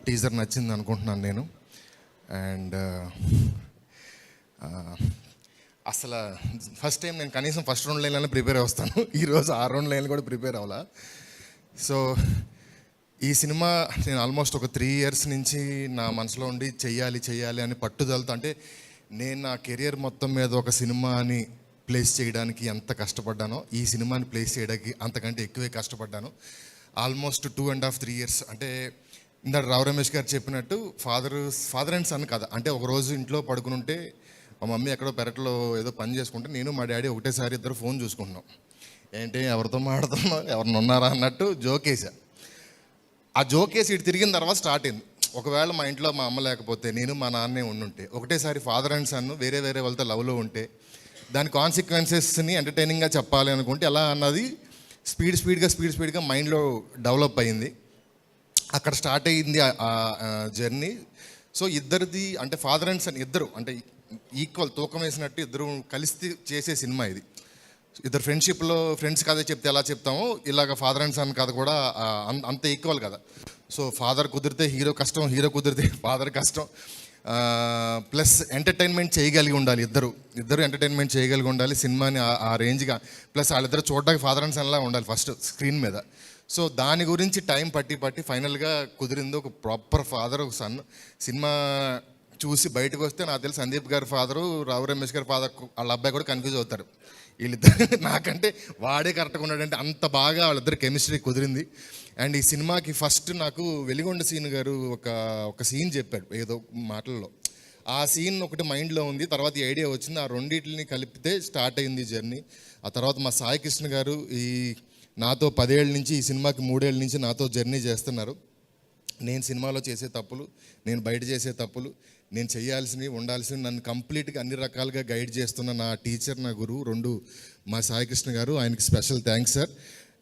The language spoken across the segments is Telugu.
టీజర్ నచ్చింది అనుకుంటున్నాను నేను. అండ్ అసలు ఫస్ట్ టైం నేను కనీసం ఫస్ట్ 2 లైన్లైనా ప్రిపేర్ అవుతాను. ఈరోజు 6 లైన్లు కూడా ప్రిపేర్ అవ్వాలా. సో ఈ సినిమా నేను ఆల్మోస్ట్ ఒక 3 ఇయర్స్ నుంచి నా మనసులో ఉండి చెయ్యాలి అని పట్టుదలతో, అంటే నేను నా కెరియర్ మొత్తం మీద ఒక సినిమాని ప్లేస్ చేయడానికి ఎంత కష్టపడ్డానో ఈ సినిమాని ప్లేస్ చేయడానికి అంతకంటే ఎక్కువే కష్టపడ్డాను. Almost 2.5 3 years. అంటే ఇందాక రావు రమేష్ గారు చెప్పినట్టు ఫాదర్ అండ్ సన్ కథ. అంటే ఒకరోజు ఇంట్లో పడుకుని ఉంటే మా మమ్మీ ఎక్కడో పెరట్లో ఏదో పని చేసుకుంటే నేను మా డాడీ ఒకటేసారి ఇద్దరు ఫోన్ చూసుకుంటున్నాం. ఏంటి ఎవరితో మాట్లాడుతున్నాం, ఎవరిని ఉన్నారా అన్నట్టు జోకేసా. ఆ జోకేసి ఇటు తిరిగిన తర్వాత స్టార్ట్ అయింది. ఒకవేళ మా ఇంట్లో మా అమ్మ లేకపోతే నేను మా నాన్నే ఉండుంటే, ఒకటేసారి ఫాదర్ అండ్ సన్ వేరే వాళ్ళతో లవ్లో ఉంటే దాని కాన్సిక్వెన్సెస్ని ఎంటర్టైనింగ్గా చెప్పాలి అనుకుంటే ఎలా అన్నది స్పీడ్గా మైండ్లో డెవలప్ అయింది. అక్కడ స్టార్ట్ అయ్యింది ఆ జర్నీ. సో ఇద్దరిది అంటే ఫాదర్ అండ్ సన్ ఇద్దరు అంటే ఈక్వల్ తూకం వేసినట్టు ఇద్దరు కలిసి చేసే సినిమా ఇది. ఇద్దరు ఫ్రెండ్షిప్లో ఫ్రెండ్స్ కథ చెప్తే ఎలా చెప్తామో ఇలాగ ఫాదర్ అండ్ సన్ కథ కూడా అంత ఈక్వల్ కదా. సో ఫాదర్ కుదిరితే హీరో కష్టం, హీరో కుదిరితే ఫాదర్ కష్టం. ప్లస్ ఎంటర్టైన్మెంట్ చేయగలిగి ఉండాలి, ఇద్దరు ఎంటర్టైన్మెంట్ చేయగలిగి ఉండాలి సినిమాని ఆ రేంజ్గా. ప్లస్ వాళ్ళిద్దరు చూడడానికి ఫాదర్ అండ్ సన్లా ఉండాలి ఫస్ట్ స్క్రీన్ మీద. సో దాని గురించి టైం పట్టి ఫైనల్గా కుదిరింది ఒక ప్రాపర్ ఫాదర్ ఒక సన్. సినిమా చూసి బయటకు వస్తే నాకు తెలిసి సందీప్ గారి ఫాదరు, రావు రమేష్ గారి ఫాదర్ వాళ్ళ అబ్బాయి కూడా కన్ఫ్యూజ్ అవుతారు. వీళ్ళిద్దరు నాకంటే వాడే కరెక్ట్గా ఉన్నాడంటే అంత బాగా వాళ్ళిద్దరు కెమిస్ట్రీ కుదిరింది. అండ్ ఈ సినిమాకి ఫస్ట్ నాకు వెలిగొండ సీన్ గారు ఒక సీన్ చెప్పాడు ఏదో మాటల్లో. ఆ సీన్ ఒకటి మైండ్లో ఉంది. తర్వాత ఈ ఐడియా వచ్చింది. ఆ రెండింటిని కలిపితే స్టార్ట్ అయింది జర్నీ. ఆ తర్వాత మా సాయి కృష్ణ గారు నాతో 10 ఏళ్ళ నుంచి ఈ సినిమాకి 3 ఏళ్ళ నుంచి నాతో జర్నీ చేస్తున్నారు. నేను సినిమాలో చేసే తప్పులు, నేను బయట చేసే తప్పులు, నేను చేయాల్సినవి ఉండాల్సినవి నన్ను కంప్లీట్గా అన్ని రకాలుగా గైడ్ చేస్తున్న నా టీచర్, నా గురువు 2 మా సాయికృష్ణ గారు. ఆయనకి స్పెషల్ థ్యాంక్స్ సార్.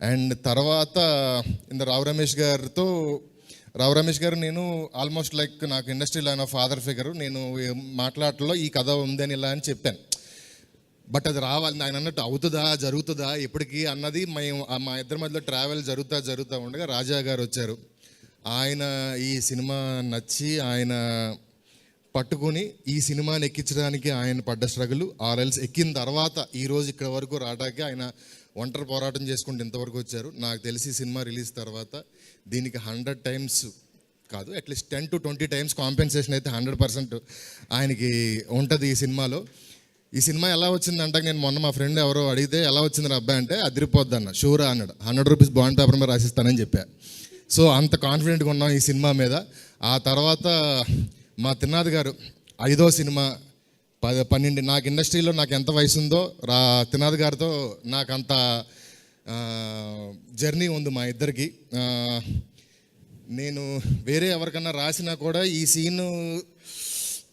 అండ్ తర్వాత రావు రమేష్ గారు నేను ఆల్మోస్ట్ లైక్ నాకు ఇండస్ట్రీలో ఆయన ఫాదర్ ఫిగరు. నేను మాట్లాడటంలో ఈ కథ ఉందని ఇలా అని చెప్పాను. బట్ అది రావాలి ఆయన అన్నట్టు అవుతుందా జరుగుతుందా ఎప్పటికీ అన్నది మా ఇద్దరి మధ్యలో ట్రావెల్ జరుగుతూ ఉండగా రాజా గారు వచ్చారు. ఆయన ఈ సినిమా నచ్చి ఆయన పట్టుకొని ఈ సినిమాని ఎక్కించడానికి ఆయన పడ్డ స్ట్రగుల్ ఆర్ఎల్స్ ఎక్కిన తర్వాత ఈరోజు ఇక్కడ వరకు రావడానికి ఆయన ఒంటరి పోరాటం చేసుకుంటూ ఇంతవరకు వచ్చారు. నాకు తెలిసి సినిమా రిలీజ్ తర్వాత దీనికి 100 టైమ్స్ కాదు అట్లీస్ట్ 10 to 20 టైమ్స్ కాంపెన్సేషన్ అయితే 100% ఆయనకి ఉంటుంది ఈ సినిమాలో. ఈ సినిమా ఎలా వచ్చిందంటే నేను మొన్న మా ఫ్రెండ్ ఎవరో అడిగితే ఎలా వచ్చింది అబ్బాయి అంటే అదిరిపోద్ది అన్న, షూరా అన్నాడు. 100 రూపీస్ బాండ్ పేపర్ మీద రాసిస్తానని చెప్పా. సో అంత కాన్ఫిడెంట్గా ఉన్నాం ఈ సినిమా మీద. ఆ తర్వాత మా తిన్నాది గారు 5వ సినిమా 12 నాకు ఇండస్ట్రీలో నాకు ఎంత వయసు ఉందో తిన్నాది గారితో నాకు అంత జర్నీ ఉంది మా ఇద్దరికి. నేను వేరే ఎవరికన్నా రాసినా కూడా ఈ సీను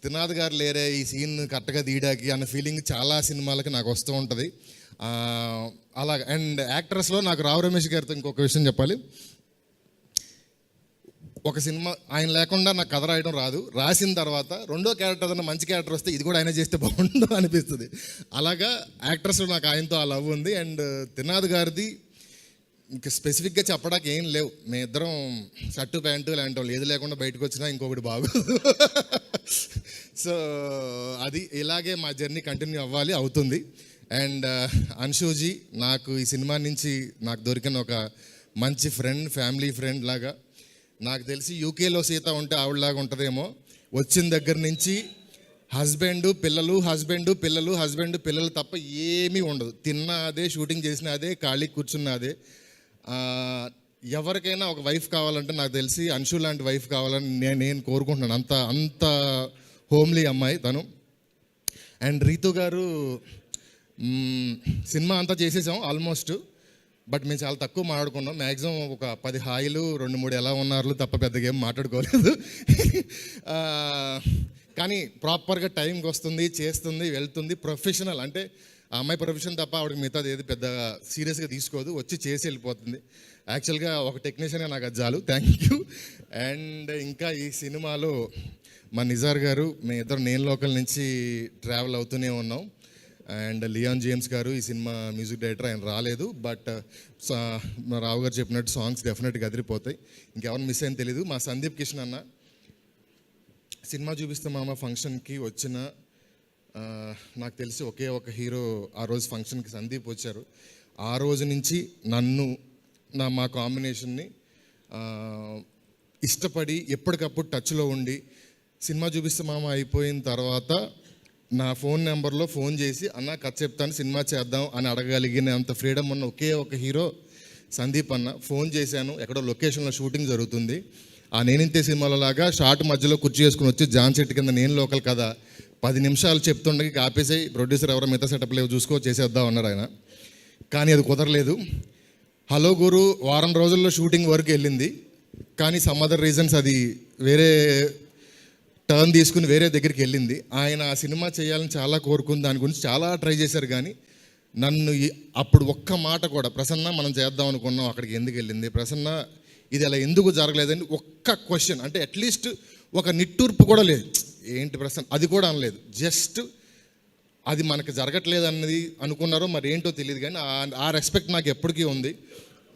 తిన్నాది గారు లేరే ఈ సీన్ కరెక్ట్గా తీయడానికి అన్న ఫీలింగ్ చాలా సినిమాలకి నాకు వస్తూ ఉంటుంది. అలాగ. అండ్ యాక్టర్స్లో నాకు రావు రమేష్ గారితో ఇంకొక విషయం చెప్పాలి. ఒక సినిమా ఆయన లేకుండా నాకు కథ రాయడం రాదు. రాసిన తర్వాత రెండో క్యారెక్టర్ ఏదైనా మంచి క్యారెక్టర్ వస్తే ఇది కూడా ఆయన చేస్తే బాగుండు అనిపిస్తుంది. అలాగా యాక్టర్స్లో నాకు ఆయనతో ఆ లవ్ ఉంది. అండ్ తిన్నాది గారిది ఇంకా స్పెసిఫిక్గా చెప్పడానికి ఏం లేవు. మేమిద్దరం షర్టు ప్యాంటు లాంటి వాళ్ళు ఏది లేకుండా బయటకు వచ్చినా ఇంకొకటి బాగోదు. సో అది ఇలాగే మా జర్నీ కంటిన్యూ అవ్వాలి, అవుతుంది. అండ్ అన్షూజీ నాకు ఈ సినిమా నుంచి నాకు దొరికిన ఒక మంచి ఫ్రెండ్, ఫ్యామిలీ ఫ్రెండ్ లాగా. నాకు తెలిసి యూకేలో సీత ఉంటే ఆవిడలాగా ఉంటుందేమో. వచ్చిన దగ్గర నుంచి హస్బెండ్ పిల్లలు తప్ప ఏమీ ఉండదు. తిన్నా అదే, షూటింగ్ చేసిన అదే, ఖాళీ కూర్చున్న అదే. ఎవరికైనా ఒక వైఫ్ కావాలంటే నాకు తెలిసి అన్షు లాంటి వైఫ్ కావాలని నేను కోరుకుంటున్నాను. అంత హోమ్లీ అమ్మాయి తను. అండ్ రీతు గారు సినిమా అంతా చేసేసాం ఆల్మోస్ట్. బట్ మేము చాలా తక్కువ మాట్లాడుకున్నాం. మ్యాక్సిమం ఒక 10 హాయిలు 2-3 ఎలా ఉన్నారు తప్ప పెద్దగా ఏం మాట్లాడుకోలేదు. కానీ ప్రాపర్గా టైంకి వస్తుంది, చేస్తుంది, వెళ్తుంది. ప్రొఫెషనల్ అంటే ఆ అమ్మాయి ప్రొఫెషన్ తప్ప ఆవిడకి మిగతాది ఏది పెద్ద సీరియస్గా తీసుకోదు, వచ్చి చేసి వెళ్ళిపోతుంది. యాక్చువల్గా ఒక టెక్నీషియన్గా నాకు అది చాలు, థ్యాంక్ యూ. అండ్ ఇంకా ఈ సినిమాలో మా నిజార్ గారు మేము ఇద్దరు నేను లోకల్ నుంచి ట్రావెల్ అవుతూనే ఉన్నాం. అండ్ లియాన్ జేమ్స్ గారు ఈ సినిమా మ్యూజిక్ డైరెక్టర్, ఆయన రాలేదు. బట్ రావు గారు చెప్పినట్టు సాంగ్స్ డెఫినెట్గా అదిరిపోతాయి. ఇంకెవరిని మిస్ అయింది తెలీదు. మా సందీప్ కిషన్ అన్న సినిమా చూపిస్తే మామ ఫంక్షన్కి వచ్చిన నాకు తెలిసి ఒకే ఒక హీరో ఆ రోజు ఫంక్షన్కి సందీప్ వచ్చారు. ఆ రోజు నుంచి నన్ను మా కాంబినేషన్ని ఇష్టపడి ఎప్పటికప్పుడు టచ్లో ఉండి సినిమా చూపిస్తే మామ అయిపోయిన తర్వాత నా ఫోన్ నెంబర్లో ఫోన్ చేసి అన్న కథ చెప్తాను సినిమా చేద్దాం అని అడగలిగిన అంత ఫ్రీడమ్ ఉన్న ఒకే ఒక హీరో సందీప్ అన్న. ఫోన్ చేశాను, ఎక్కడో లొకేషన్లో షూటింగ్ జరుగుతుంది. ఆ నేనింతే సినిమాలో లాగా షార్ట్ మధ్యలో కుర్చీ చేసుకుని వచ్చి జాన్ సెట్ కింద నేను లోకల్ కదా 10 నిమిషాలు చెప్తుండగా ఆపేసి ప్రొడ్యూసర్ ఎవరో మిగతా సెటప్ లేవు చూసుకో చేసేద్దాం అన్నారు ఆయన. కానీ అది కుదరలేదు. హలో గురు వారం రోజుల్లో షూటింగ్ వరకు వెళ్ళింది. కానీ సమ్ అదర్ రీజన్స్ అది వేరే టర్న్ తీసుకుని వేరే దగ్గరికి వెళ్ళింది. ఆయన ఆ సినిమా చేయాలని చాలా కోరుకుని దాని గురించి చాలా ట్రై చేశారు. కానీ నన్ను అప్పుడు ఒక్క మాట కూడా ప్రసన్న మనం చేద్దాం అనుకున్నాం అక్కడికి ఎందుకు వెళ్ళింది ప్రసన్న ఇది అలా ఎందుకు జరగలేదని ఒక్క క్వశ్చన్, అంటే అట్లీస్ట్ ఒక నిట్టూర్పు కూడా లేదు. ఏంటి ప్రసన్న అది కూడా అనలేదు. జస్ట్ అది మనకు జరగట్లేదు అన్నది అనుకున్నారో మరి ఏంటో తెలియదు. కానీ ఆ రెస్పెక్ట్ నాకు ఎప్పటికీ ఉంది.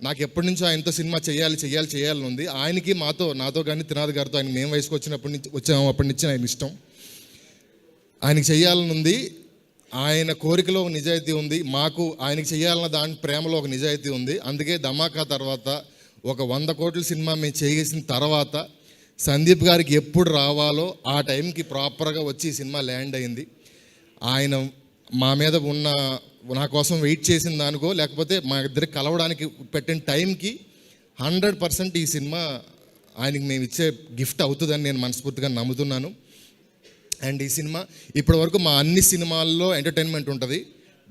నాకు ఎప్పటి నుంచో ఆయనతో సినిమా చేయాలని ఉంది. ఆయనకి నాతో కానీ త్రినాథ్ గారితో ఆయన మేము వయసుకు అప్పటి నుంచి ఆయన ఇష్టం. ఆయనకి చేయాలని ఉంది. ఆయన కోరికలో ఒక నిజాయితీ ఉంది. మాకు ఆయనకి చేయాలన్న దాని ప్రేమలో ఒక నిజాయితీ ఉంది. అందుకే ధమాకా తర్వాత ఒక 100 కోట్ల సినిమా మేము చేసిన తర్వాత సందీప్ గారికి ఎప్పుడు రావాలో ఆ టైంకి ప్రాపర్గా వచ్చి ఈ సినిమా ల్యాండ్ అయింది. ఆయన మా మీద ఉన్న నా కోసం వెయిట్ చేసిన దానికో లేకపోతే మా ఇద్దరికి కలవడానికి పెట్టిన టైంకి 100% ఈ సినిమా ఆయనకి మేము ఇచ్చే గిఫ్ట్ అవుతుందని నేను మనస్ఫూర్తిగా నమ్ముతున్నాను. అండ్ ఈ సినిమా ఇప్పటి వరకు మా అన్ని సినిమాల్లో ఎంటర్టైన్మెంట్ ఉంటుంది.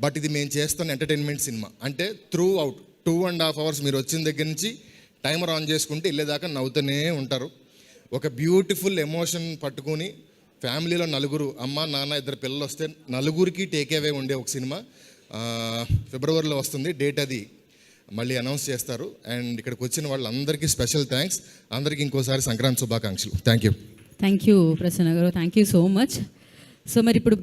బట్ ఇది మేము చేస్తున్న ఎంటర్టైన్మెంట్ సినిమా. అంటే త్రూ అవుట్ 2.5 hours మీరు వచ్చిన దగ్గర నుంచి టైమర్ ఆన్ చేసుకుంటే వెళ్ళేదాకా నవ్వుతూనే ఉంటారు. ఒక బ్యూటిఫుల్ ఎమోషన్ పట్టుకొని ఫ్యామిలీలో నలుగురు అమ్మ నాన్న 2 పిల్లలు వస్తే నలుగురికి టేక్ అవే ఉండే ఒక సినిమా ఫిబ్రవరిలో వస్తుంది. డేట్ అది మళ్ళీ అనౌన్స్ చేస్తారు. అండ్ ఇక్కడికి వచ్చిన వాళ్ళందరికీ స్పెషల్ థ్యాంక్స్. అందరికీ ఇంకోసారి సంక్రాంతి శుభాకాంక్షలు. థ్యాంక్ యూ ప్రసన్న గారు, thank you so much. So మరి ఇప్పుడు